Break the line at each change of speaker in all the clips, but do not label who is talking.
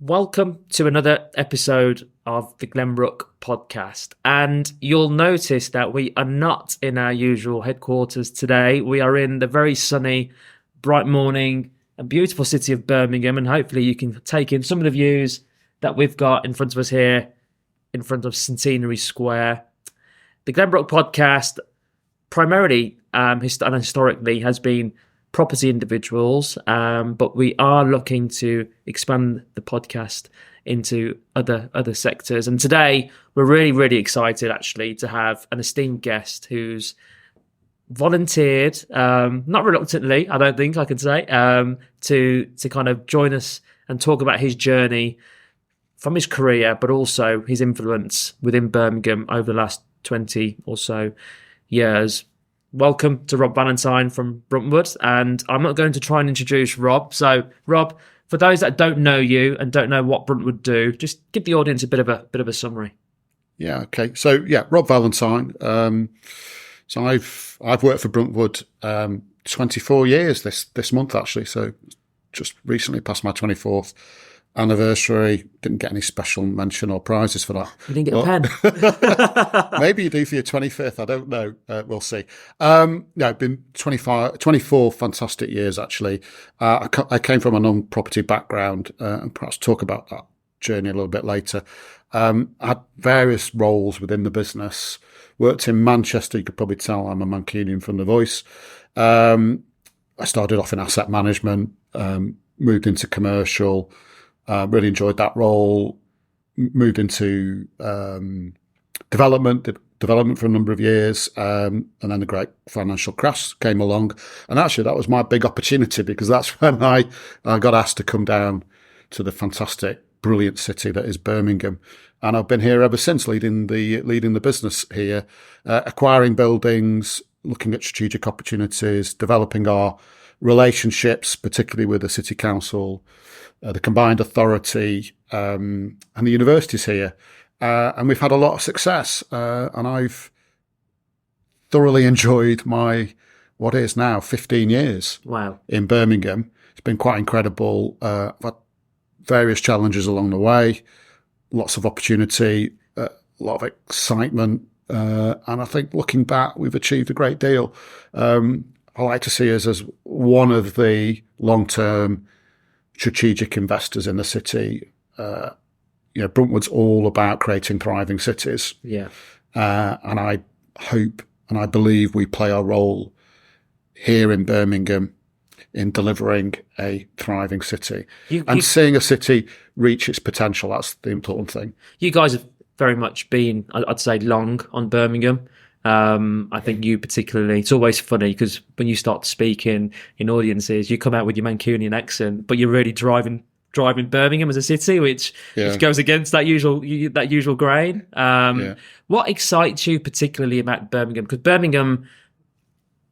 Welcome to another episode of the Glenbrook Podcast. And you'll notice that we are not in our usual headquarters today. We are in the very sunny, bright morning and beautiful city of Birmingham. And hopefully you can take in some of the views that we've got in front of us here in front of Centenary Square. The Glenbrook Podcast primarily and historically has been property individuals, but we are looking to expand the podcast into other sectors. And today we're really excited actually to have an esteemed guest who's volunteered, not reluctantly, I don't think I can say, to kind of join us and talk about his journey from his career, but also his influence within Birmingham over the last 20 or so years. Welcome to Rob Valentine from Bruntwood, and I'm not going to try and introduce Rob. So, Rob, for those that don't know you and don't know what Bruntwood do, just give the audience a bit of a summary.
Yeah, okay. So, Rob Valentine. So I've worked for Bruntwood 24 years this month actually. So just recently passed my 24th anniversary. Didn't get any special mention or prizes for that.
You didn't get a
pen. Maybe you do for your 25th. I don't know. We'll see. It's been 24 fantastic years actually. I came from a non-property background and perhaps talk about that journey a little bit later. I had various roles within the business. Worked in Manchester. You could probably tell I'm a Mancunian from the voice. I started off in asset management, moved into commercial. Really enjoyed that role. Moved into development for a number of years, and then the great financial crash came along. And actually, that was my big opportunity because that's when I got asked to come down to the fantastic, brilliant city that is Birmingham. And I've been here ever since, leading the business here, acquiring buildings, looking at strategic opportunities, developing our relationships, particularly with the city council, the combined authority, and the universities here. And we've had a lot of success. And I've thoroughly enjoyed my, what is now 15 years in Birmingham. It's been quite incredible. I've had various challenges along the way, lots of opportunity, a lot of excitement. And I think looking back, we've achieved a great deal. I like to see us as one of the long-term strategic investors in the city. Bruntwood's all about creating thriving cities.
Yeah.
And I hope and I believe we play our role here in Birmingham in delivering a thriving city and seeing a city reach its potential. That's the important thing.
You guys have very much been, I'd say, long on Birmingham. I think you particularly, it's always funny because when you start speaking in audiences, you come out with your Mancunian accent, but you're really driving Birmingham as a city, which goes against that usual grain. What excites you particularly about Birmingham? Because Birmingham,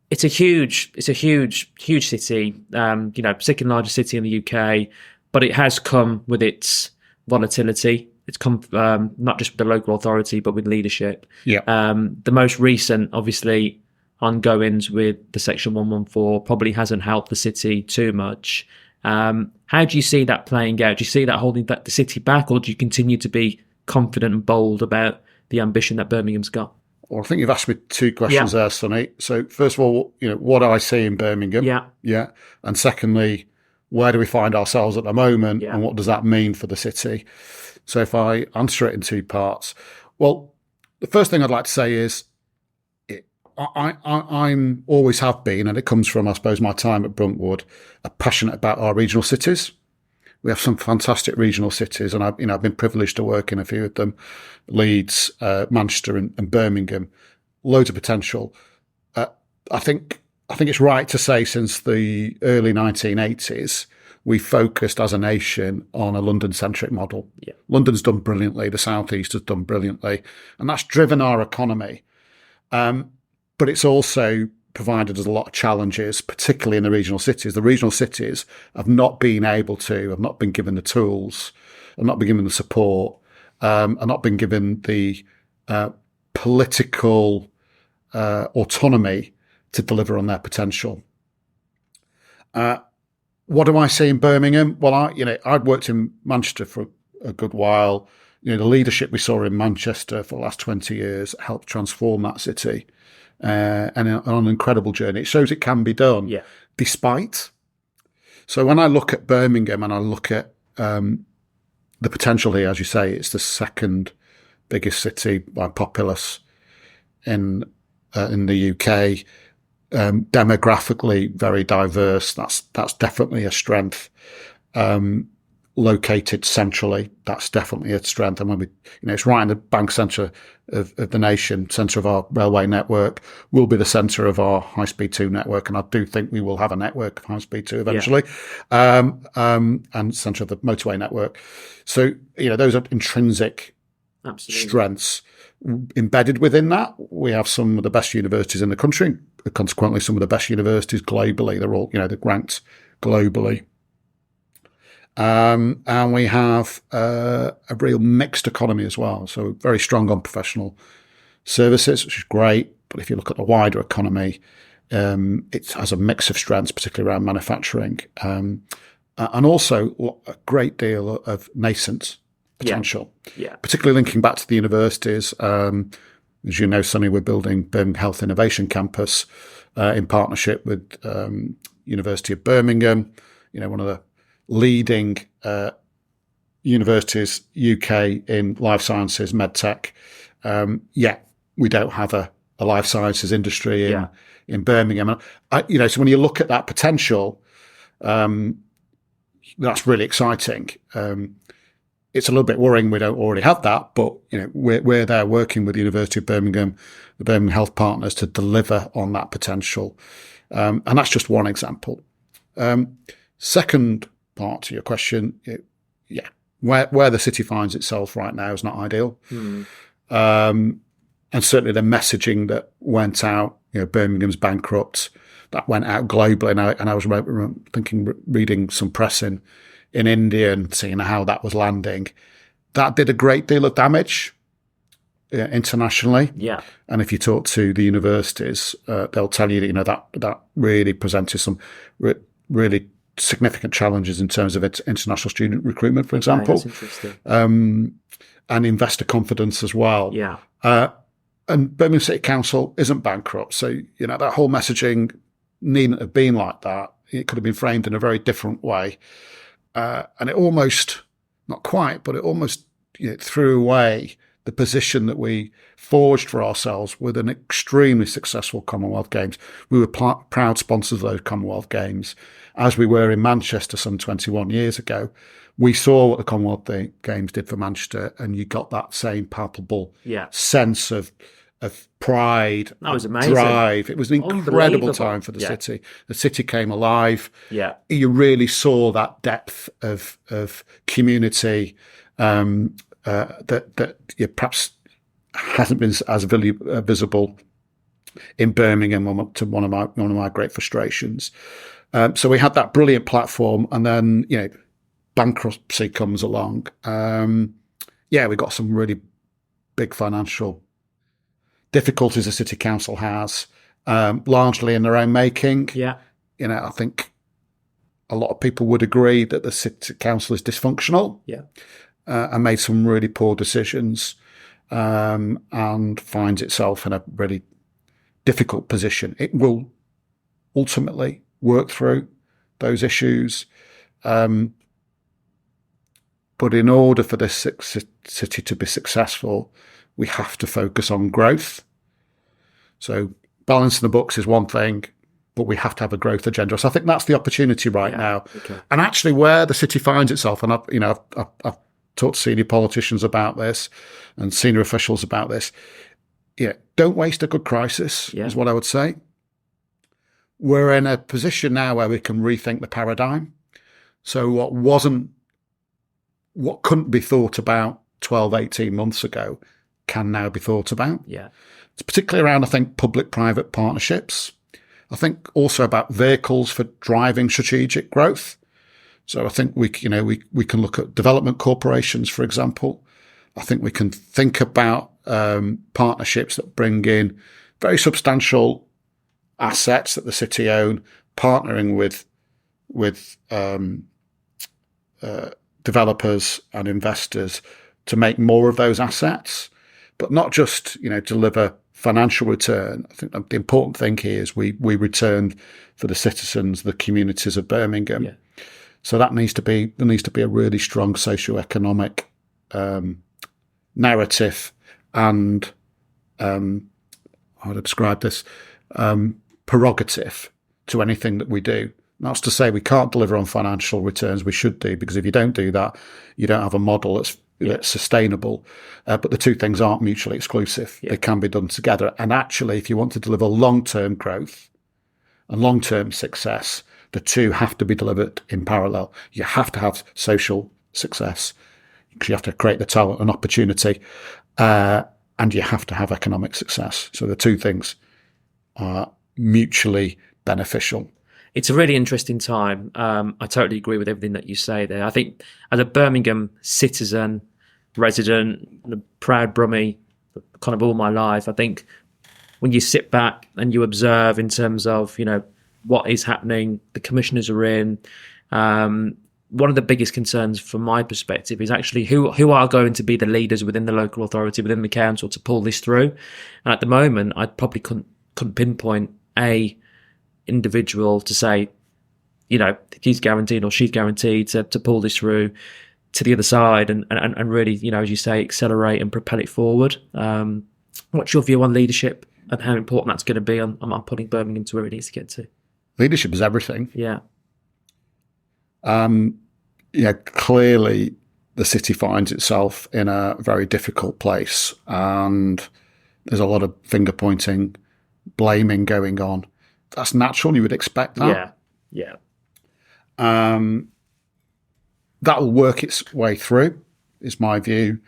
it's a huge city, second largest city in the UK, but it has come with its volatility. It's come not just with the local authority, but with leadership. The most recent, obviously, ongoings with the Section 114 probably hasn't helped the city too much. How do you see that playing out? Do you see that holding the city back, or do you continue to be confident and bold about the ambition that Birmingham's got?
Well, I think you've asked me two questions there, Sonny. So first of all, what do I see in Birmingham? Yeah. And secondly, where do we find ourselves at the moment, and what does that mean for the city? So if I answer it in two parts, well, the first thing I'd like to say is I'm always have been, and it comes from, I suppose, my time at Bruntwood, passionate about our regional cities. We have some fantastic regional cities, and I've been privileged to work in a few of them: Leeds, Manchester, and Birmingham. Loads of potential. I think it's right to say since the early 1980s, we focused as a nation on a London-centric model. London's done brilliantly. The South East has done brilliantly, and that's driven our economy. But it's also provided us a lot of challenges, particularly in the regional cities. The regional cities have not been given the tools, have not been given the support, have not been given the political autonomy to deliver on their potential. What do I see in Birmingham? Well, I'd worked in Manchester for a good while. The leadership we saw in Manchester for the last 20 years helped transform that city, and on an incredible journey. It shows it can be done, despite. So when I look at Birmingham and I look at the potential here, as you say, it's the second biggest city by populace in the UK. Demographically very diverse. That's definitely a strength. Located centrally, that's definitely a strength. And when it's right in the bank centre of the nation, centre of our railway network, will be the centre of our high speed 2 network. And I do think we will have a network of high speed 2 eventually, and centre of the motorway network. So those are intrinsic strengths. Embedded within that, we have some of the best universities in the country. Consequently, some of the best universities globally. They're all, they're ranked globally. And we have a real mixed economy as well. So very strong on professional services, which is great. But if you look at the wider economy, it has a mix of strengths, particularly around manufacturing, and also a great deal of nascent potential, particularly linking back to the universities. As you know, Sunny, we're building Birmingham Health Innovation Campus in partnership with University of Birmingham, one of the leading universities UK in life sciences, medtech. We don't have a life sciences industry in Birmingham. So when you look at that potential, that's really exciting. It's a little bit worrying we don't already have that, but we're there working with the University of Birmingham, the Birmingham Health Partners, to deliver on that potential, and that's just one example. Second part to your question, where the city finds itself right now is not ideal, and certainly the messaging that went out, Birmingham's bankrupt, that went out globally, and I was reading some press in India and seeing how that was landing. That did a great deal of damage internationally. And if you talk to the universities, they'll tell you that that really presented some really significant challenges in terms of its international student recruitment, for example.
That's interesting.
And investor confidence as well. And Birmingham City Council isn't bankrupt, so that whole messaging needn't have been like that. It could have been framed in a very different way. And it almost, not quite, but it almost threw away the position that we forged for ourselves with an extremely successful Commonwealth Games. We were proud sponsors of those Commonwealth Games, as we were in Manchester some 21 years ago. We saw what the Commonwealth Games did for Manchester, and you got that same palpable sense of pride,
that was amazing,
drive. It was an incredible time for the city. The city came alive. You really saw that depth of community that perhaps hasn't been as visible in Birmingham, to one of my great frustrations. So we had that brilliant platform, and then bankruptcy comes along. We got some really big financial difficulties the city council has, largely in their own making. I think a lot of people would agree that the city council is dysfunctional. And made some really poor decisions, and finds itself in a really difficult position. It will ultimately work through those issues. But in order for this city to be successful, we have to focus on growth. So balancing the books is one thing, but we have to have a growth agenda. So I think that's the opportunity right now. And actually, where the city finds itself, and I've talked to senior politicians about this and senior officials about this. Don't waste a good crisis, is what I would say. We're in a position now where we can rethink the paradigm. So what couldn't be thought about 12, 18 months ago can now be thought about. It's particularly around, I think, public-private partnerships. I think also about vehicles for driving strategic growth. So I think we can look at development corporations, for example. I think we can think about partnerships that bring in very substantial assets that the city own, partnering with with developers and investors to make more of those assets, but not just, deliver financial return. I think the important thing here is we return for the citizens, the communities of Birmingham.
Yeah.
So there needs to be a really strong socio-economic narrative and how would I describe this, prerogative to anything that we do. That's to say we can't deliver on financial returns. We should do, because if you don't do that, you don't have a model that's sustainable. But the two things aren't mutually exclusive. Yeah. They can be done together. And actually, if you want to deliver long-term growth and long-term success, the two have to be delivered in parallel. You have to have social success because you have to create the talent and opportunity, and you have to have economic success. So the two things are mutually beneficial.
It's a really interesting time. I totally agree with everything that you say there. I think as a Birmingham citizen, resident, a proud Brummie, kind of all my life, I think when you sit back and you observe in terms of, what is happening, the commissioners are in, one of the biggest concerns from my perspective is actually who are going to be the leaders within the local authority, within the council to pull this through. And at the moment, I probably couldn't pinpoint a individual to say, he's guaranteed or she's guaranteed to pull this through to the other side and really, as you say, accelerate and propel it forward. What's your view on leadership and how important that's going to be on putting Birmingham to where it needs to get to?
Leadership is everything.
Yeah.
Clearly the city finds itself in a very difficult place, and there's a lot of finger pointing, blaming going on. That's natural. You would expect that.
Yeah.
That will work its way through, is my view.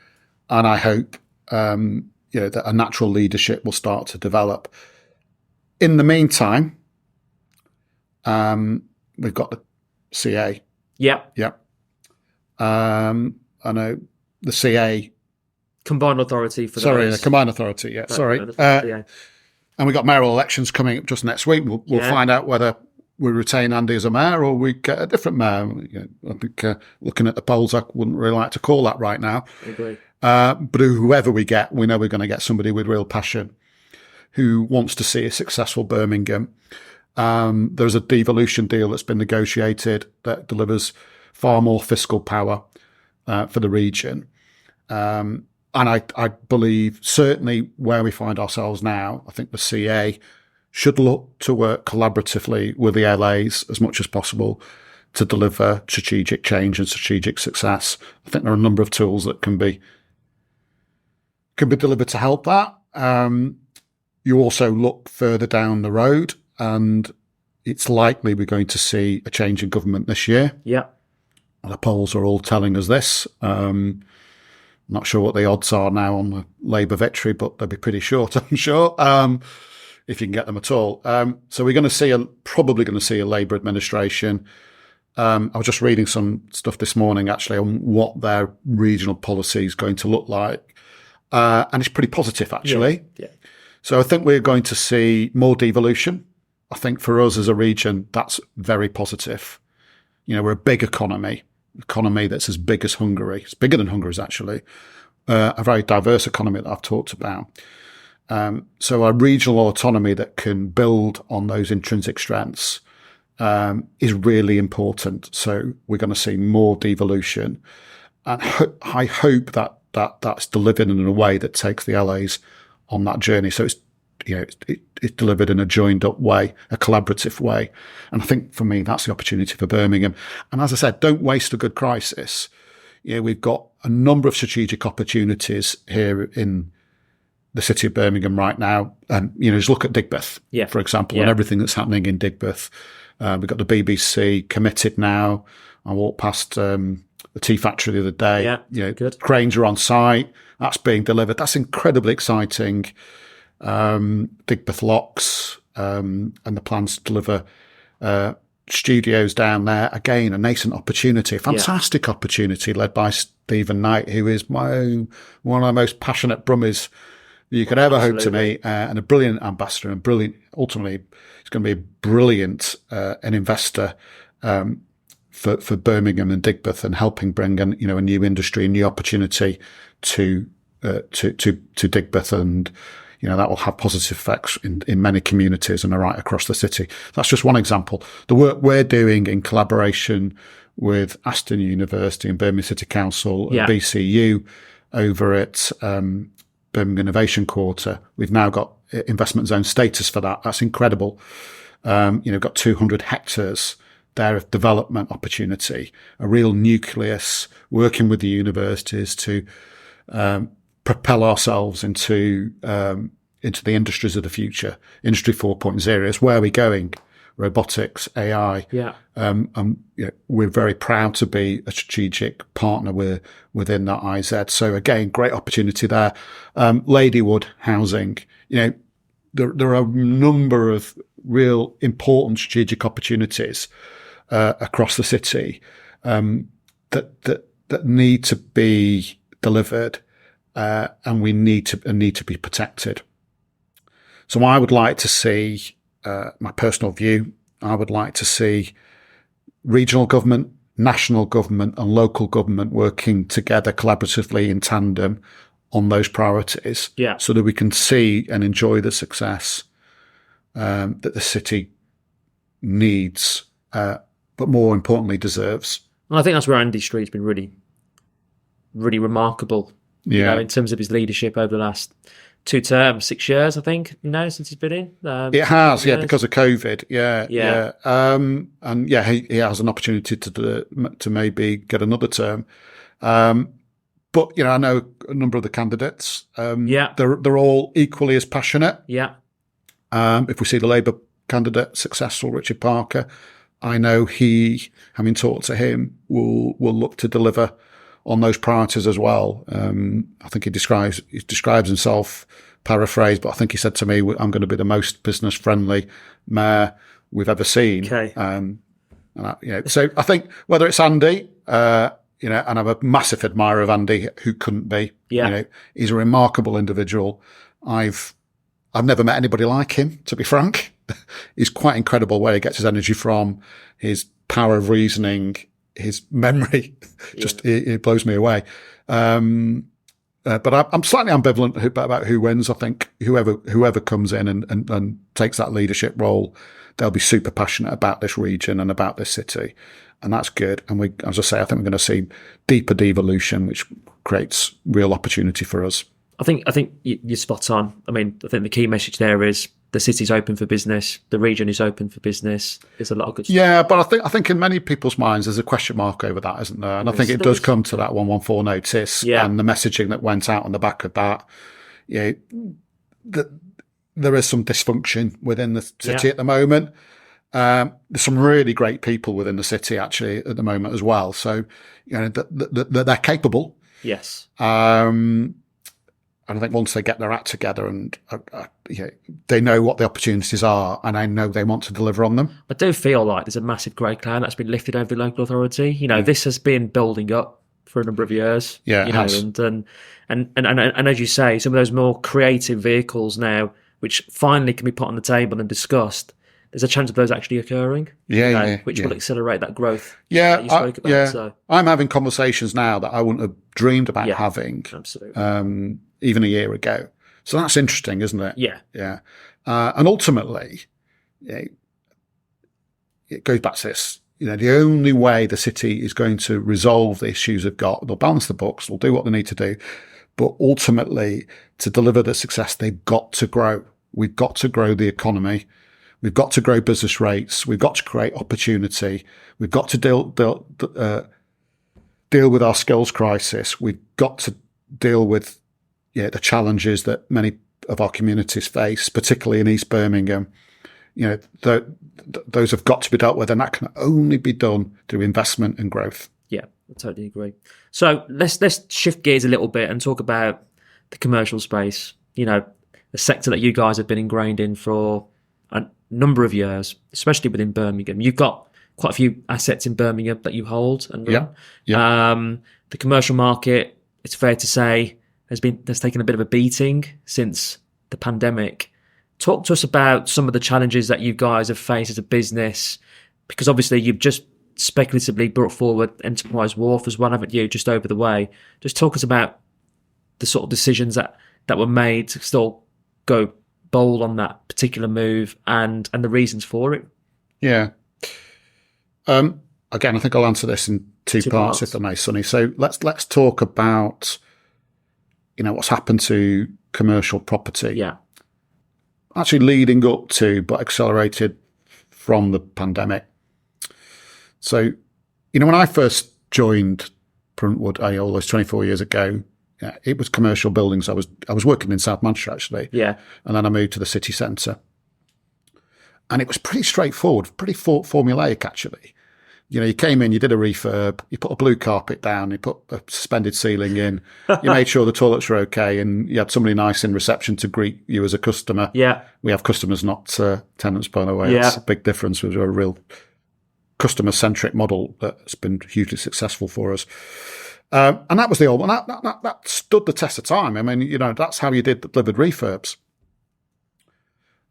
And I hope, that a natural leadership will start to develop. In the meantime, we've got the CA.
Yeah.
I know the CA.
Combined Authority for
the Combined Authority, yeah. And we've got mayoral elections coming up just next week. We'll find out whether we retain Andy as a mayor or we get a different mayor. I think looking at the polls, I wouldn't really like to call that right now.
I agree.
But whoever we get, we know we're going to get somebody with real passion who wants to see a successful Birmingham. There's a devolution deal that's been negotiated that delivers far more fiscal power for the region. And I believe certainly where we find ourselves now, I think the CA should look to work collaboratively with the LAs as much as possible to deliver strategic change and strategic success. I think there are a number of tools that can be delivered to help that. You also look further down the road, and it's likely we're going to see a change in government this year.
Yeah.
The polls are all telling us this. Not sure what the odds are now on the Labour victory, but they'll be pretty short, I'm sure, if you can get them at all. So we're going to probably going to see a Labour administration. I was just reading some stuff this morning, actually, on what their regional policy is going to look like. And it's pretty positive, actually.
Yeah.
So I think we're going to see more devolution. I think for us as a region, that's very positive. We're a big economy that's as big as Hungary. It's bigger than Hungary's, actually. A very diverse economy that I've talked about. So a regional autonomy that can build on those intrinsic strengths is really important. So we're going to see more devolution. And I hope that's delivered in a way that takes the LAs on that journey. So it's delivered in a joined up way, a collaborative way. And I think for me, that's the opportunity for Birmingham. And as I said, don't waste a good crisis. We've got a number of strategic opportunities here in the city of Birmingham right now. And, just look at Digbeth, for example, and everything that's happening in Digbeth. We've got the BBC committed now. I walked past the tea factory the other day.
Good.
Cranes are on site. That's being delivered. That's incredibly exciting. Digbeth Locks, and the plans to deliver studios down there. Again, a nascent opportunity, a fantastic opportunity led by Stephen Knight, who is one of the most passionate Brummies you could ever hope to meet, and a brilliant ambassador, and ultimately, he's going to be a brilliant an investor for Birmingham and Digbeth, and helping bring a new industry, a new opportunity to Digbeth, and that will have positive effects in many communities and right across the city. That's just one example. The work we're doing in collaboration with Aston University and Birmingham City Council and BCU over at Birmingham Innovation Quarter, we've now got investment zone status for that. That's incredible. Got 200 hectares there of development opportunity, a real nucleus, working with the universities to propel ourselves into the industries of the future. Industry 4.0 is where we're going. Robotics, AI. We're very proud to be a strategic partner within that IZ. So again, great opportunity there. Ladywood housing. There are a number of real important strategic opportunities across the city that need to be delivered, and we need to be protected. So I would like to see, my personal view, I would like to see regional government, national government and local government working together collaboratively in tandem on those priorities, so that we can see and enjoy the success that the city needs, but more importantly deserves.
And I think that's where Andy Street's been really, really remarkable. In terms of his leadership over the last 2 terms, 6 years, I think, since he's been in.
It has, because of COVID. He has an opportunity to maybe get another term. But I know a number of the candidates. They're all equally as passionate. If we see the Labour candidate successful, Richard Parker, I know he, having talked to him, will look to deliver on those priorities as well. I think he describes himself, paraphrased, but I think he said to me, "I'm going to be the most business friendly mayor we've ever seen."
Okay.
So I think whether it's Andy, and I'm a massive admirer of Andy, who couldn't be. He's a remarkable individual. I've never met anybody like him, to be frank. He's quite incredible where he gets his energy from, his power of reasoning, his memory. It blows me away. But I'm slightly ambivalent about who wins. I think whoever comes in and takes that leadership role, they'll be super passionate about this region and about this city. And that's good. And as I say, I think we're going to see deeper devolution, which creates real opportunity for us.
I think you're spot on. I mean, I think the key message there is the city's open for business. The region is open for business. There's a lot of good stuff.
Yeah, but I think in many people's minds there's a question mark over that, isn't there? And I think it does come to that 114 notice and the messaging that went out on the back of that. That there is some dysfunction within the city at the moment. There's some really great people within the city actually at the moment as well. So they're capable.
Yes.
And I think once they get their act together and they know what the opportunities are, and I know they want to deliver on them.
I do feel like there's a massive grey cloud that's been lifted over the local authority. This has been building up for a number of years.
Yeah, it has.
And as you say, some of those more creative vehicles now, which finally can be put on the table and discussed, there's a chance of those actually occurring. Which will accelerate that growth.
Yeah,
that you spoke about. So.
I'm having conversations now that I wouldn't have dreamed about having.
Absolutely.
Even a year ago. So that's interesting, isn't it?
Yeah.
And ultimately, it goes back to this. The only way the city is going to resolve the issues they've got, they'll balance the books, they'll do what they need to do, but ultimately, to deliver the success, they've got to grow. We've got to grow the economy. We've got to grow business rates. We've got to create opportunity. We've got to deal with our skills crisis. We've got to deal with the challenges that many of our communities face, particularly in East Birmingham. Those have got to be dealt with, and that can only be done through investment and growth.
Yeah, I totally agree. So let's shift gears a little bit and talk about the commercial space. A sector that you guys have been ingrained in for a number of years, especially within Birmingham. You've got quite a few assets in Birmingham that you hold and run. The commercial market, it's fair to say, has taken a bit of a beating since the pandemic. Talk to us about some of the challenges that you guys have faced as a business because obviously you've just speculatively brought forward Enterprise Wharf as well, haven't you, just over the way. Just talk us about the sort of decisions that were made to still go bold on that particular move and the reasons for it.
Yeah. Again, I think I'll answer this in two parts, if I may, Sunny. So let's talk about, what's happened to commercial property.
Yeah.
Actually leading up to, but accelerated from the pandemic. So, when I first joined Bruntwood, all those 24 years ago, it was commercial buildings. I was working in South Manchester, actually.
Yeah.
And then I moved to the city centre. And it was pretty straightforward, pretty formulaic, actually. You came in, you did a refurb, you put a blue carpet down, you put a suspended ceiling in, you made sure the toilets were okay, and you had somebody nice in reception to greet you as a customer.
Yeah. We
have customers, not tenants, by the way.
Yeah.
It's a big difference. We're a real customer-centric model that's been hugely successful for us. And that was the old one. That stood the test of time. I mean, that's how you delivered refurbs.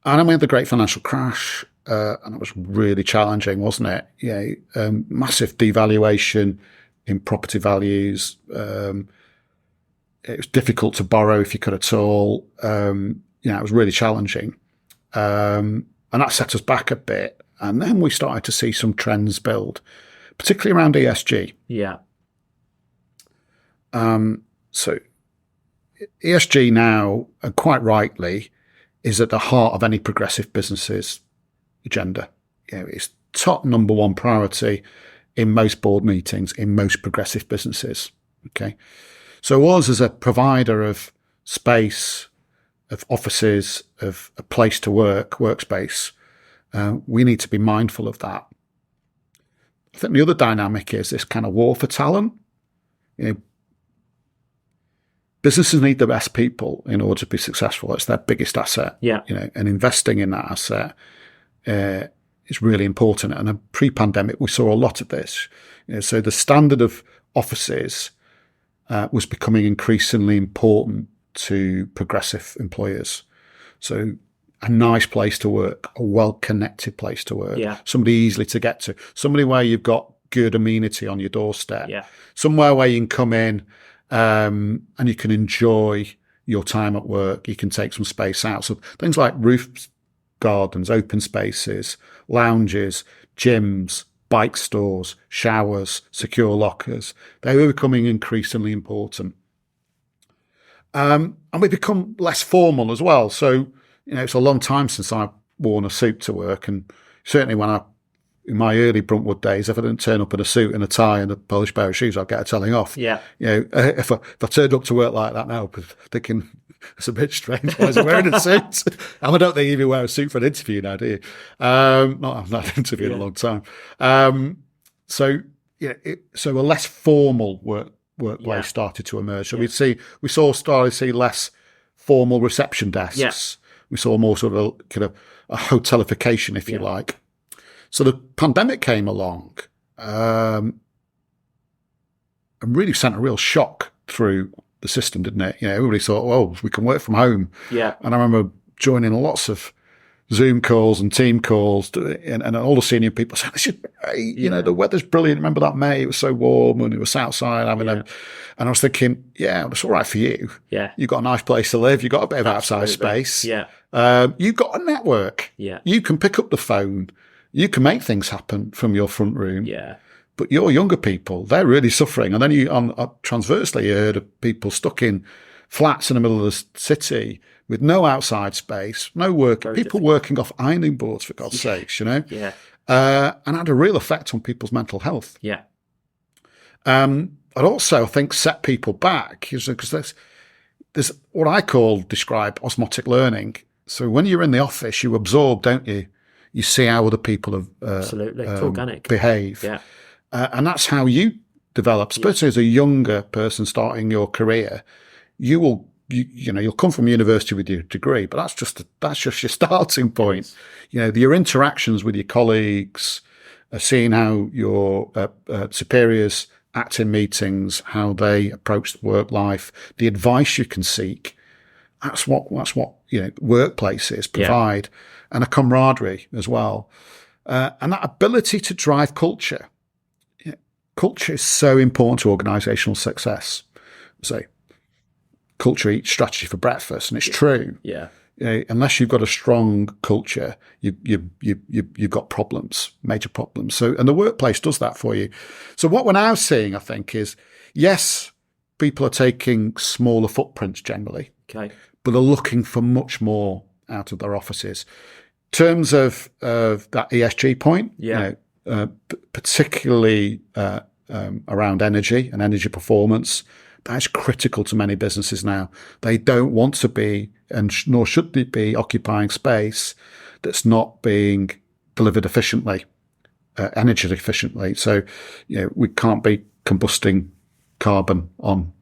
And then we had the great financial crash, and it was really challenging, wasn't it? Massive devaluation in property values. It was difficult to borrow if you could at all. It was really challenging. And that set us back a bit. And then we started to see some trends build, particularly around ESG.
Yeah.
So ESG now, and quite rightly, is at the heart of any progressive business's agenda. It's top number one priority in most board meetings, in most progressive businesses. Okay. So us as a provider of space, of offices, of a place to work, workspace, we need to be mindful of that. I think the other dynamic is this kind of war for talent. Businesses need the best people in order to be successful. It's their biggest asset.
Yeah.
And investing in that asset is really important. And pre-pandemic, we saw a lot of this. So the standard of offices was becoming increasingly important to progressive employers. So a nice place to work, a well-connected place to work, somebody easily to get to, somebody where you've got good amenity on your doorstep, somewhere where you can come in and you can enjoy your time at work. You can take some space out. So things like roof gardens, open spaces, lounges, gyms, bike stores, showers, secure lockers, they were becoming increasingly important. And we become less formal as well. So, it's a long time since I've worn a suit to work. And certainly in my early Bruntwood days, if I didn't turn up in a suit and a tie and a polished pair of shoes, I'd get a telling off.
Yeah.
If I turned up to work like that now, thinking it's a bit strange. Why is he wearing a suit? And I don't think you even wear a suit for an interview now, do you? I've not interviewed in a long time. So a less formal workplace started to emerge. So we started to see less formal reception desks.
Yeah.
We saw more sort of a hotelification, if you like. So the pandemic came along and really sent a real shock through the system, didn't it? Everybody thought, well, we can work from home.
Yeah.
And I remember joining lots of Zoom calls and team calls and all the senior people saying, this is great. The weather's brilliant. Remember that May? It was so warm and it was outside having and I was thinking, it's all right for you.
Yeah.
You've got a nice place to live. You've got a bit of outside space.
Yeah.
You've got a network.
Yeah.
You can pick up the phone. You can make things happen from your front room.
Yeah.
But your younger people, they're really suffering. And then transversely, you heard of people stuck in flats in the middle of the city with no outside space, no work, people working off ironing boards, for God's sakes,
Yeah.
And had a real effect on people's mental health.
Yeah.
I'd also, I think, set people back because there's what I describe osmotic learning. So when you're in the office, you absorb, don't you? You see how other people have
absolutely it's organic
behave.
Yeah.
And that's how you develop, especially as a younger person starting your career. You'll come from university with your degree, but that's just your starting point. Your interactions with your colleagues, seeing how your superiors act in meetings, how they approach the work life, the advice you can seek. That's what workplaces provide, and a camaraderie as well. And that ability to drive culture. Culture is so important to organisational success. So, culture eats strategy for breakfast, and it's true.
Yeah.
Unless you've got a strong culture, you've got problems, major problems. So, and the workplace does that for you. So, what we're now seeing, I think, is yes, people are taking smaller footprints generally, but they're looking for much more out of their offices. In terms of that ESG point, particularly around energy and energy performance, that's critical to many businesses now. They don't want to be, and nor should they be, occupying space that's not being delivered efficiently, energy efficiently. So, we can't be combusting carbon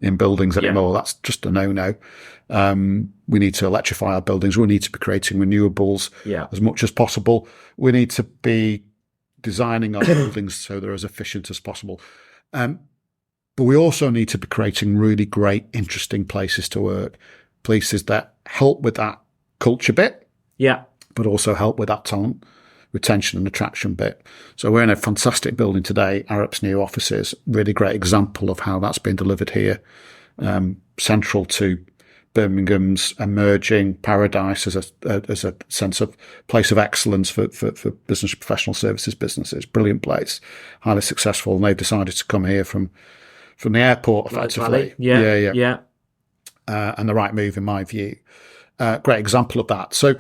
in buildings anymore. That's just a no-no. We need to electrify our buildings. We need to be creating renewables as much as possible. We need to be designing our buildings so they're as efficient as possible. But we also need to be creating really great, interesting places to work, places that help with that culture bit, but also help with that talent retention and attraction bit. So we're in a fantastic building today, Arup's new offices, really great example of how that's been delivered here, central to Birmingham's emerging paradise as a sense of place of excellence for business professional services businesses. Brilliant place, highly successful, and they've decided to come here from the airport effectively. And the right move in my view. Great example of that. So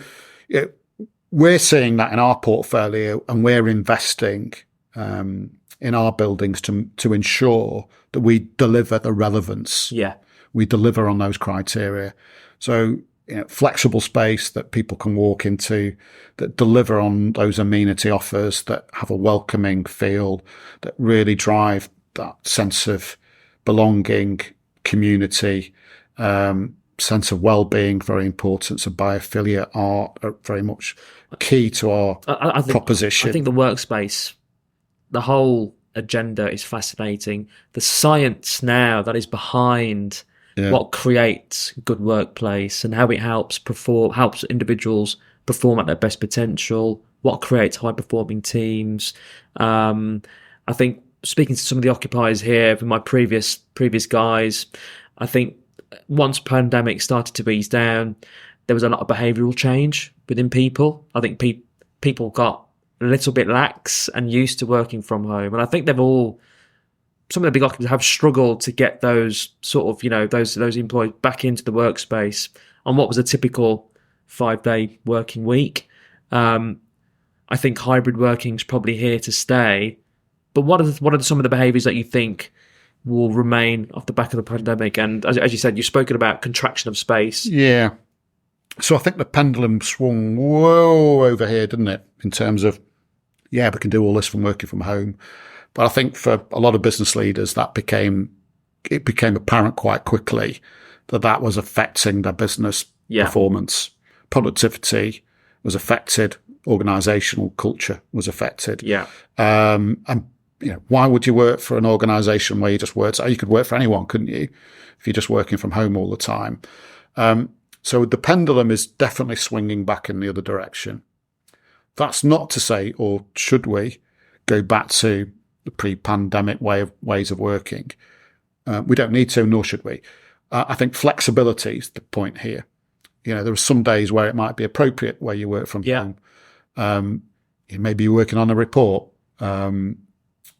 we're seeing that in our portfolio, and we're investing in our buildings to ensure that we deliver the relevance. We deliver on those criteria. So, flexible space that people can walk into, that deliver on those amenity offers, that have a welcoming feel, that really drive that sense of belonging, community, sense of well-being, very important. So biophilia are very much key to our proposition.
I think the workspace, the whole agenda is fascinating. The science now that is behind what creates a good workplace and how it helps individuals perform at their best potential, what creates high-performing teams. I think speaking to some of the occupiers here from my previous guys, I think once pandemic started to ease down, there was a lot of behavioural change within people. I think people got a little bit lax and used to working from home. And I think some of the big occupiers have struggled to get those sort of, those employees back into the workspace on what was a typical 5-day working week. I think hybrid working is probably here to stay. But what are some of the behaviours that you think will remain off the back of the pandemic? And as you said, you've spoken about contraction of space.
Yeah. So I think the pendulum swung whoa over here, didn't it? In terms of, we can do all this from working from home. But I think for a lot of business leaders, it became apparent quite quickly that was affecting their business performance. Productivity was affected. Organisational culture was affected. And why would you work for an organisation where you just work? You could work for anyone, couldn't you? If you're just working from home all the time. So the pendulum is definitely swinging back in the other direction. That's not to say, or should we go back to the pre-pandemic ways of working? We don't need to, nor should we. I think flexibility is the point here. There are some days where it might be appropriate where you work from home. Maybe you're working on a report.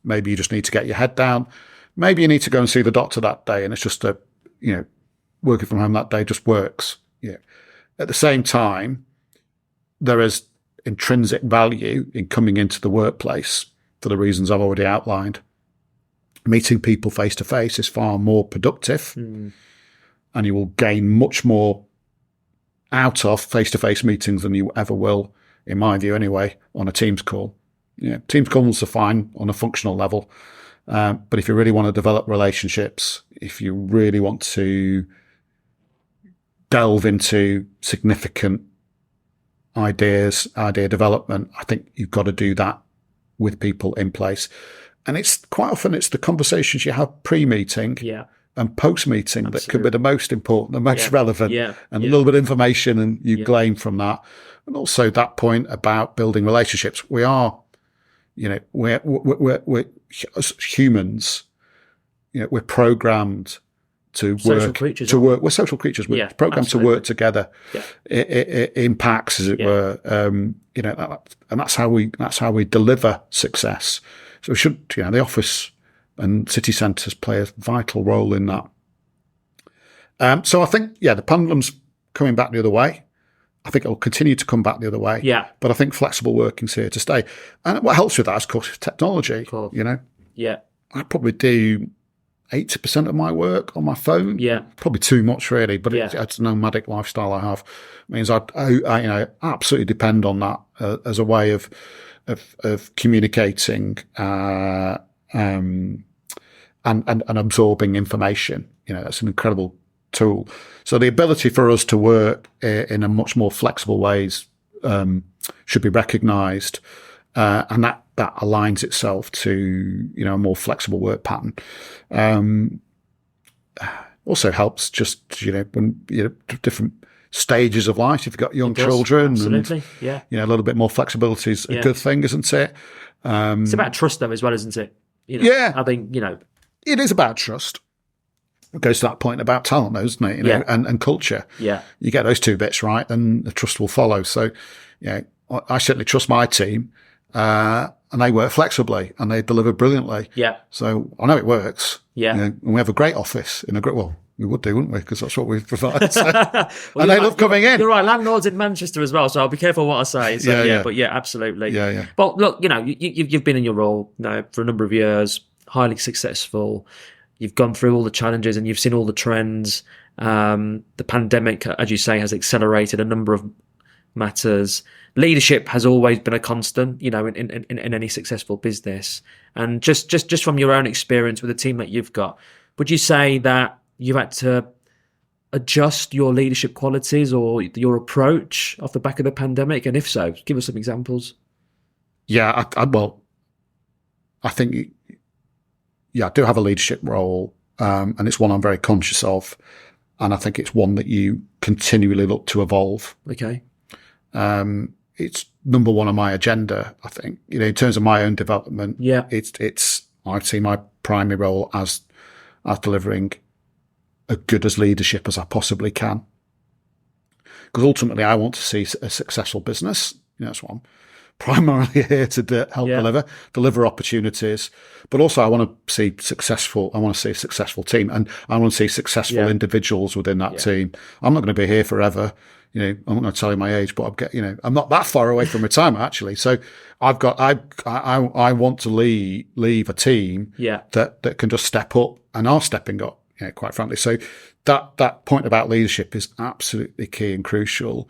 Maybe you just need to get your head down. Maybe you need to go and see the doctor that day, and it's just working from home that day just works. At the same time, there is intrinsic value in coming into the workplace for the reasons I've already outlined. Meeting people face to face is far more productive, and you will gain much more out of face to face meetings than you ever will, in my view anyway, on a Teams call. Teams calls are fine on a functional level, but if you really want to develop relationships, if you really want to delve into significant idea development, I think you've got to do that with people in place. And it's quite often it's the conversations you have pre-meeting and post-meeting that could be the most important, the most relevant, and a little bit of information and you glean from that. And also that point about building relationships. We are You know, we're as humans, you know, we're programmed to
social creatures,
to work. We're social creatures. We're programmed to work together in packs, as it were. You know, and that's how we deliver success. So we should, you know, the office and city centres play a vital role in that. So I think, the pendulum's coming back the other way. I think it'll continue to come back the other way.
Yeah.
But I think flexible working's here to stay. And what helps with that, of course, is technology. Cool. You know?
Yeah.
I probably do 80% of my work on my phone.
Yeah.
Probably too much, really. But it's a nomadic lifestyle I have. It means I you know, absolutely depend on that as a way of communicating and absorbing information. You know, that's an incredible tool. So the ability for us to work in a much more flexible ways should be recognised, and that aligns itself to, you know, a more flexible work pattern. Also helps just, you know, when, you know, different stages of life. If you've got young children,
absolutely,
and,
yeah,
you know, a little bit more flexibility is a good thing, isn't it?
It's about trust, though, as well, isn't it? You know, I think, you know,
it is about trust. It goes to that point about talent, though, isn't it? You know, and culture. Yeah. You get those two bits right, then the trust will follow. So, you know, I certainly trust my team, and they work flexibly and they deliver brilliantly. Yeah. So I know it works. Yeah. You know, and we have a great office in we would do, wouldn't we? Because that's what we provide. So. Well, and they love coming in.
You're right. Landlords in Manchester as well, so I'll be careful what I say. So, but absolutely. Yeah. But look, you know, you've been in your role now for a number of years, highly successful. You've gone through all the challenges and you've seen all the trends. The pandemic, as you say, has accelerated a number of matters. Leadership has always been a constant, you know, in any successful business. And just from your own experience with the team that you've got, would you say that you've had to adjust your leadership qualities or your approach off the back of the pandemic? And if so, give us some examples.
Yeah, I think... I do have a leadership role, and it's one I'm very conscious of, and I think it's one that you continually look to evolve. Okay. It's number one on my agenda, I think. You know, in terms of my own development, I see my primary role as delivering as good as leadership as I possibly can. Because ultimately, I want to see a successful business. You know, that's what I'm primarily here to help deliver opportunities, but also I want to see a successful team, and I want to see successful individuals within that team. I'm not going to be here forever. You know, I'm not going to tell you my age, but I'm not that far away from retirement actually. So I want to leave a team that can just step up and are stepping up, you know, quite frankly. So that point about leadership is absolutely key and crucial.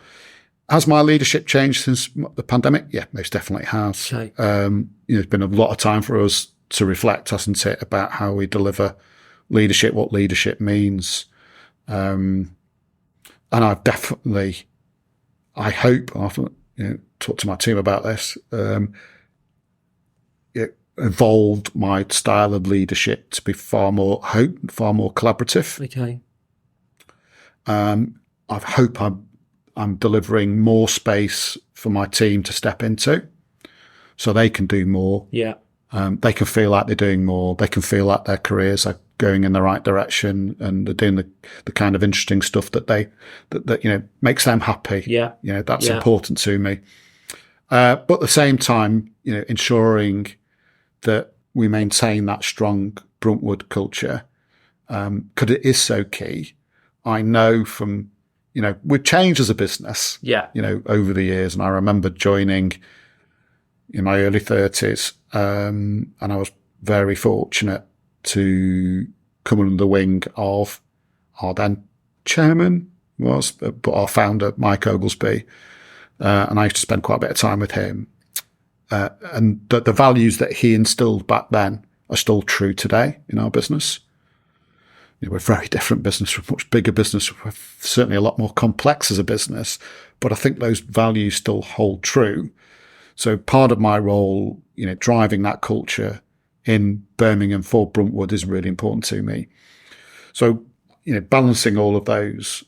Has my leadership changed since the pandemic? Yeah, most definitely has. Okay. You know, it's been a lot of time for us to reflect, hasn't it, about how we deliver leadership, what leadership means. And I've definitely, I hope, I've talked to my team about this, evolved my style of leadership to be far more collaborative. Okay. I hope I'm delivering more space for my team to step into so they can do more. Yeah. They can feel like they're doing more. They can feel like their careers are going in the right direction and they're doing the kind of interesting stuff that you know, makes them happy. Yeah. You know, that's important to me. But at the same time, you know, ensuring that we maintain that strong Bruntwood culture, because it is so key. I know from, you know, we've changed as a business, you know, over the years. And I remember joining in my early 30s, and I was very fortunate to come under the wing of our then chairman but our founder, Mike Oglesby. And I used to spend quite a bit of time with him. And the values that he instilled back then are still true today in our business. You know, we're a very different business, we're a much bigger business, we're certainly a lot more complex as a business, but I think those values still hold true. So part of my role, you know, driving that culture in Birmingham for Bruntwood is really important to me. So, you know, balancing all of those,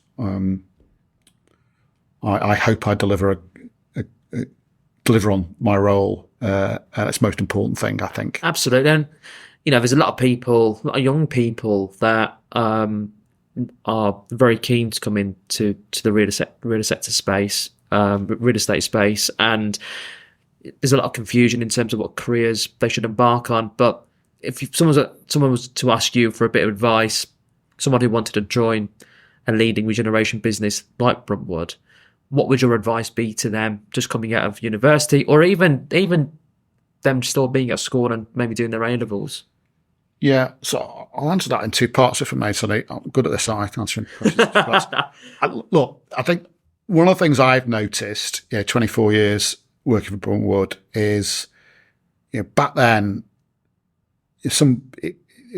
I hope I deliver on my role And it's the most important thing, I think.
Absolutely. And, there's a lot of people, a lot of young people that are very keen to come into the real estate space, and there's a lot of confusion in terms of what careers they should embark on. But if someone was to ask you for a bit of advice, someone who wanted to join a leading regeneration business like Bruntwood, what would your advice be to them just coming out of university, or even them still being at school and maybe doing their A-levels?
Yeah, so I'll answer that in two parts, if I may, Sonny. I'm good at this, I can answer questions. Look, I think one of the things I've noticed, 24 years working for Bruntwood, is, back then, it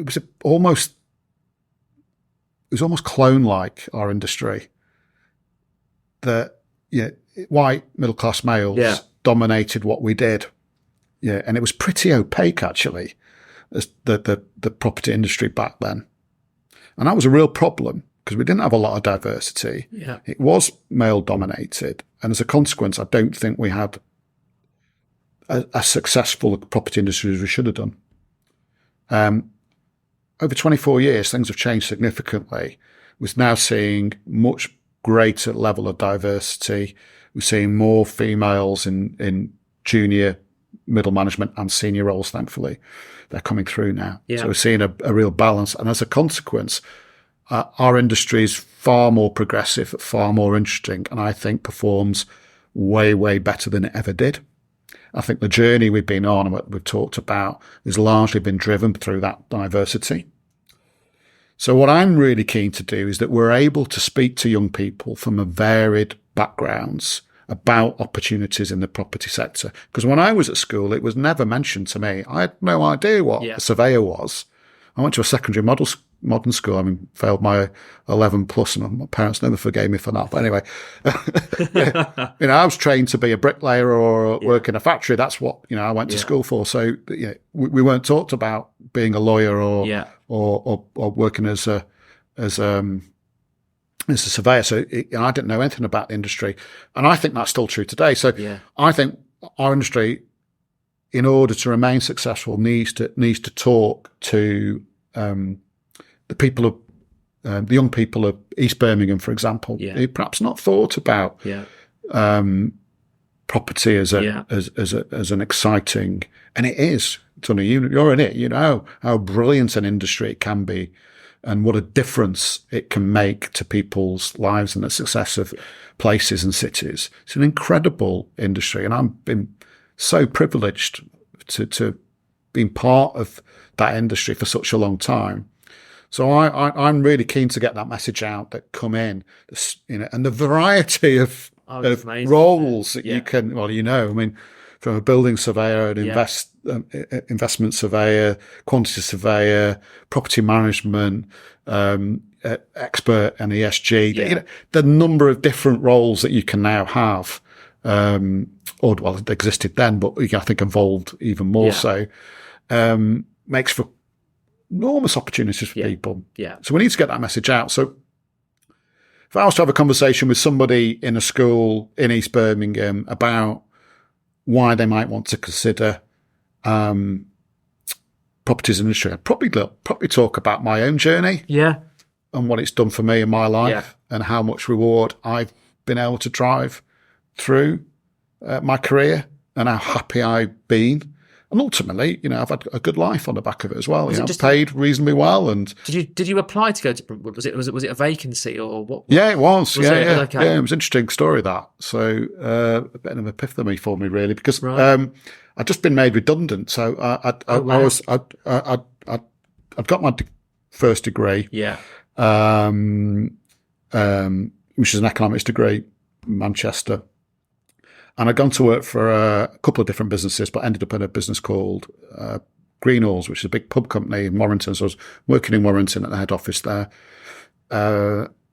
was almost clone-like, our industry. That white middle-class males dominated what we did. Yeah, and it was pretty opaque, actually, as the property industry back then. And that was a real problem because we didn't have a lot of diversity.
Yeah.
It was male-dominated. And as a consequence, I don't think we had a successful property industry as we should have done. Over 24 years, things have changed significantly. We're now seeing much greater level of diversity. We're seeing more females in junior, middle management and senior roles, thankfully. They're coming through now.
Yeah.
So we're seeing a real balance. And as a consequence, our industry is far more progressive, far more interesting, and I think performs way, way better than it ever did. I think the journey we've been on and what we've talked about has largely been driven through that diversity. So what I'm really keen to do is that we're able to speak to young people from a varied backgrounds about opportunities in the property sector. Because when I was at school, it was never mentioned to me. I had no idea what a surveyor was. I went to a secondary modern school. I failed my 11 plus, and my parents never forgave me for that. But anyway, I was trained to be a bricklayer or work in a factory. That's what I went to school for. So we weren't talked about being a lawyer or working as a surveyor. So I didn't know anything about the industry, and I think that's still true today. So I think our industry, in order to remain successful, needs to talk to the people of the young people of East Birmingham, for example, who perhaps not thought about property as an exciting, and it is. Tony, you're in it. You know how brilliant an industry it can be, and what a difference it can make to people's lives and the success of places and cities. It's an incredible industry, and I've been so privileged to being part of that industry for such a long time. So I'm really keen to get that message out, that come in, and the variety of roles that you can, from a building surveyor, an investment surveyor, quantity surveyor, property management, expert and ESG, the number of different roles that you can now have, it existed then, but I think evolved even more so, makes for enormous opportunities for people. Yeah. So we need to get that message out. So if I was to have a conversation with somebody in a school in East Birmingham about why they might want to consider properties industry, I'd probably talk about my own journey. Yeah. And what it's done for me in my life and how much reward I've been able to drive through my career and how happy I've been. And ultimately, I've had a good life on the back of it as well. I've paid reasonbit reasonably well. And did you apply to go to Bruntwood? Was it a vacancy or what? Yeah, it was. Okay. Yeah, it was an interesting story, that. So a bit of an epiphany for me, really, because I'd just been made redundant. So I'd got my first degree. Yeah. Which is an economics degree in Manchester. And I'd gone to work for a couple of different businesses, but ended up in a business called Greenhalls, which is a big pub company in Warrington. So I was working in Warrington at the head office there,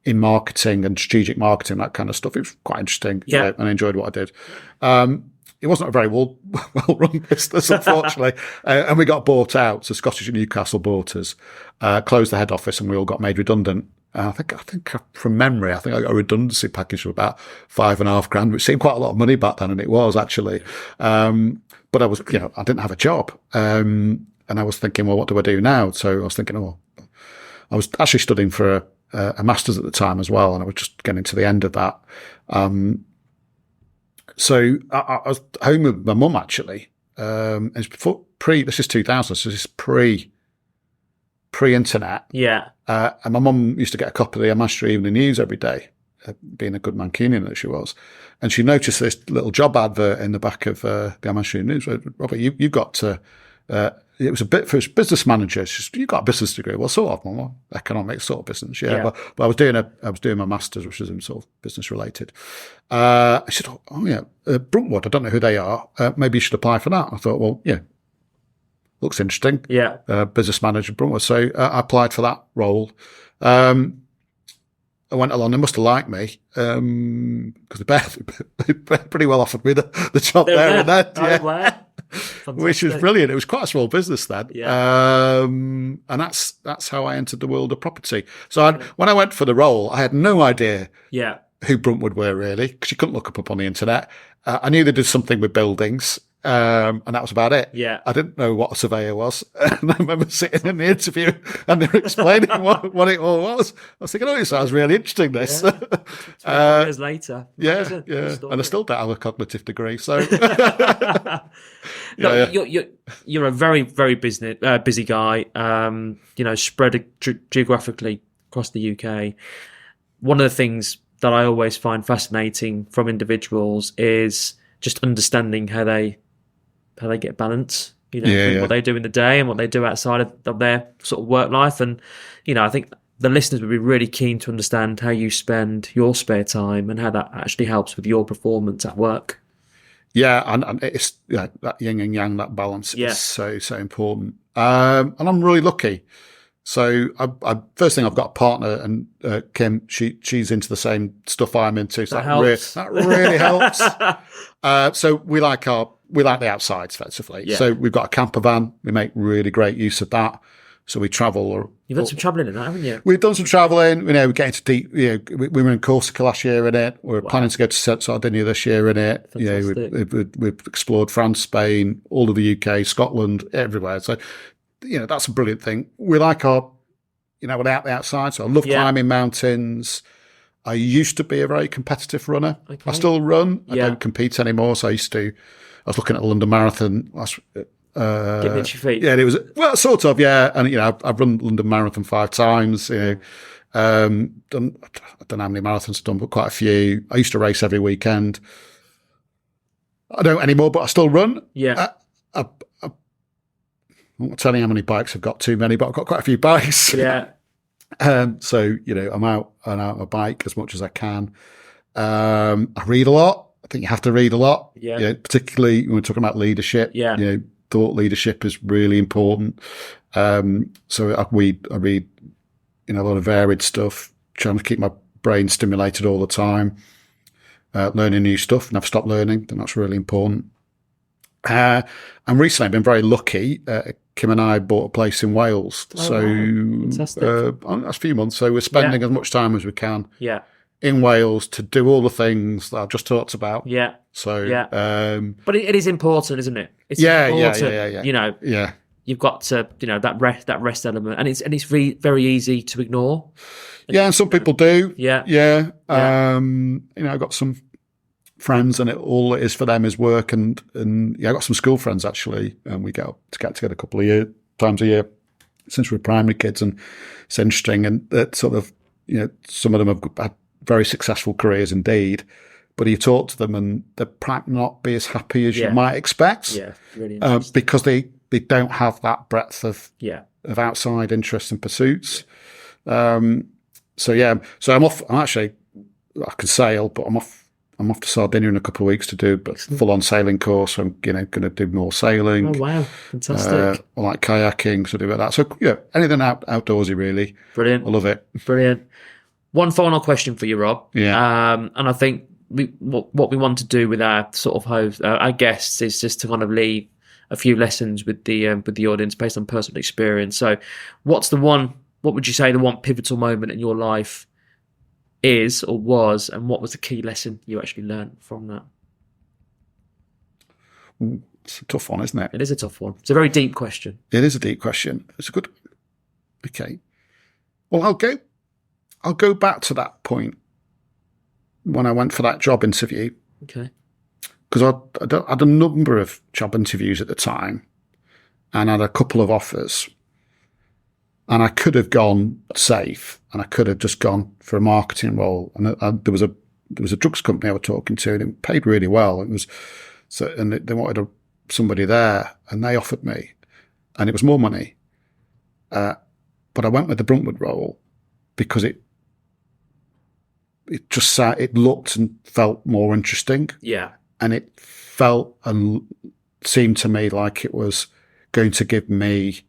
in marketing and strategic marketing, that kind of stuff. It was quite interesting. Yeah. And I enjoyed what I did. It wasn't a very well-run business, unfortunately. And we got bought out. So Scottish and Newcastle bought us, closed the head office, and we all got made redundant. I think from memory, I think I got a redundancy package of about $5,500, which seemed quite a lot of money back then, and it was actually. But I was, I didn't have a job, and I was thinking, well, what do I do now? So I was thinking, I was actually studying for a master's at the time as well, and I was just getting to the end of that. So I was home with my mum actually. And it's this is 2000, so this is pre-internet.
Yeah.
And my mum used to get a copy of the Manchester Evening News every day, being a good Mancunian that she was. And she noticed this little job advert in the back of the Manchester Evening News. Robert, you've got to, it was a bit for business manager. She said, you got a business degree. Well, sort of, Mum, economics sort of business. Yeah. But I was doing my master's, which was in sort of business related. I said, Bruntwood, I don't know who they are. Maybe you should apply for that. I thought, well, yeah. Looks interesting. Yeah. Business manager, Bruntwood. So I applied for that role. I went along. They must have liked me because they pretty well offered me the job there and then. Yeah. Which was brilliant. It was quite a small business then. Yeah. And that's how I entered the world of property. So when I went for the role, I had no idea who Bruntwood were really, because you couldn't look up on the internet. I knew they did something with buildings. And that was about it. Yeah. I didn't know what a surveyor was. And I remember sitting in the interview and they were explaining what it all was. I was thinking, it sounds really interesting, this.
Yeah. Years later.
Yeah. And I still don't have a cognitive degree, so.
You're a very, very busy guy, spread geographically across the UK. One of the things that I always find fascinating from individuals is just understanding how they get balance, what they do in the day and what they do outside of their sort of work life. And, I think the listeners would be really keen to understand how you spend your spare time and how that actually helps with your performance at work.
Yeah, and it's that yin and yang, that balance is so important. And I'm really lucky. So first thing, I've got a partner, and Kim, she's into the same stuff I'm into. So that really helps. So we like the outsides, effectively. Yeah. So we've got a camper van. We make really great use of that. So we travel.
You've done some travelling in that, haven't you?
We've done some travelling. We get into deep. We were in Corsica last year in it. We're planning to go to Sardinia this year in it.
Fantastic.
We've explored France, Spain, all of the UK, Scotland, everywhere. So that's a brilliant thing. We like our, we're out the outside. So I love climbing mountains. I used to be a very competitive runner. Okay. I still run. I don't compete anymore. So I was looking at the London Marathon last.
Getting itchy feet.
Yeah, it was sort of. Yeah, and I've run London Marathon 5 times. I don't know how many marathons I've done, but quite a few. I used to race every weekend. I don't anymore, but I still run.
Yeah.
I'm not telling you how many bikes I've got. Too many, but I've got quite a few bikes.
Yeah.
So I'm out on a bike as much as I can. I read a lot. I think you have to read a lot. Yeah. Particularly when we're talking about leadership. Yeah. Thought leadership is really important. So I read a lot of varied stuff, trying to keep my brain stimulated all the time, learning new stuff, never stop learning. And that's really important. And recently I've been very lucky. Kim and I bought a place in Wales. That's a few months. So we're spending as much time as we can in Wales to do all the things that I've just talked about. Yeah. So,
but it is important, isn't it? It's important. You've got to, that rest element, and it's very easy to ignore.
Yeah, and some people do. Yeah. I've got some friends, and all it is for them is work, and I've got some school friends actually, and we get together a couple of times a year since we were primary kids, and it's interesting, and that sort of, some of them have had very successful careers indeed. But you talk to them and they might not be as happy as you might expect. Yeah, really because they don't have that breadth of outside interests and pursuits. So I'm off. I can sail, but I'm off to Sardinia in a couple of weeks to do a full-on sailing course. I'm going to do more sailing.
Oh wow, fantastic!
I like kayaking, so do that. So anything outdoorsy really. Brilliant. I love it.
Brilliant. One final question for you, Rob.
Yeah.
And I think what we want to do with our sort of host, our guests, is just to kind of leave a few lessons with the audience based on personal experience. So, what's the one what would you say the one pivotal moment in your life is or was, and what was the key lesson you actually learned from that?
It's a tough one, isn't it?
It is a tough one. It's a very deep question.
It is a deep question. It's a good. Okay. Well, I'll go back to that point when I went for that job interview.
Okay.
Because I had a number of job interviews at the time, and I had a couple of offers, and I could have gone safe, and I could have just gone for a marketing role. And there was a drugs company I was talking to, and it paid really well. It was and they wanted somebody there, and they offered me, and it was more money. But I went with the Bruntwood role because it looked and felt more interesting.
Yeah.
And it felt and seemed to me like it was going to give me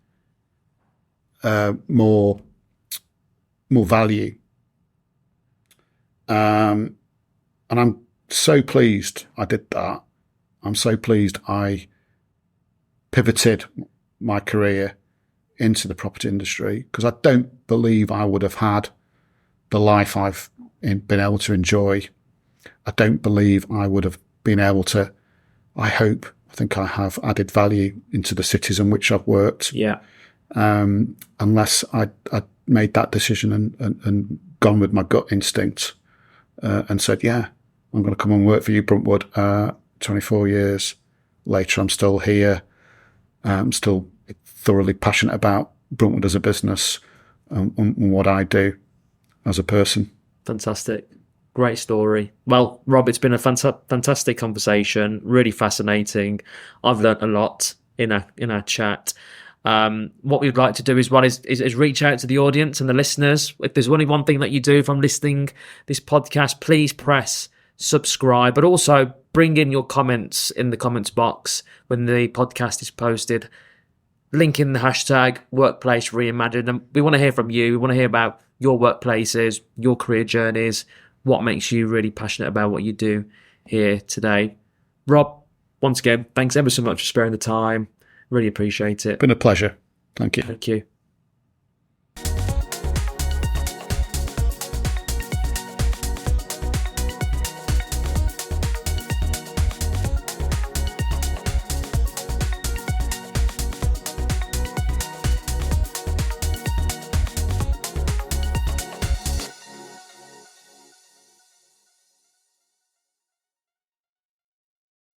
more value. And I'm so pleased I did that. I'm so pleased I pivoted my career into the property industry, because I don't believe I would have had the life I've been able to enjoy. I don't believe I would have been able to, I think I have added value into the cities in which I've worked.
Yeah.
Unless I'd made that decision and gone with my gut instinct and said, yeah, I'm going to come and work for you, Bruntwood. 24 years later, I'm still here. I'm still thoroughly passionate about Bruntwood as a business and what I do as a person.
Fantastic. Great story. Well, Rob, it's been a fantastic conversation, really fascinating. I've learnt a lot in our chat. What we'd like to do is reach out to the audience and the listeners. If there's only one thing that you do from listening this podcast, please press subscribe, but also bring in your comments in the comments box when the podcast is posted. Link in the hashtag workplace reimagined. And we want to hear from you. We want to hear about your workplaces, your career journeys, what makes you really passionate about what you do here today. Rob, once again, thanks ever so much for sparing the time. Really appreciate it.
Been a pleasure. Thank you.
Thank you.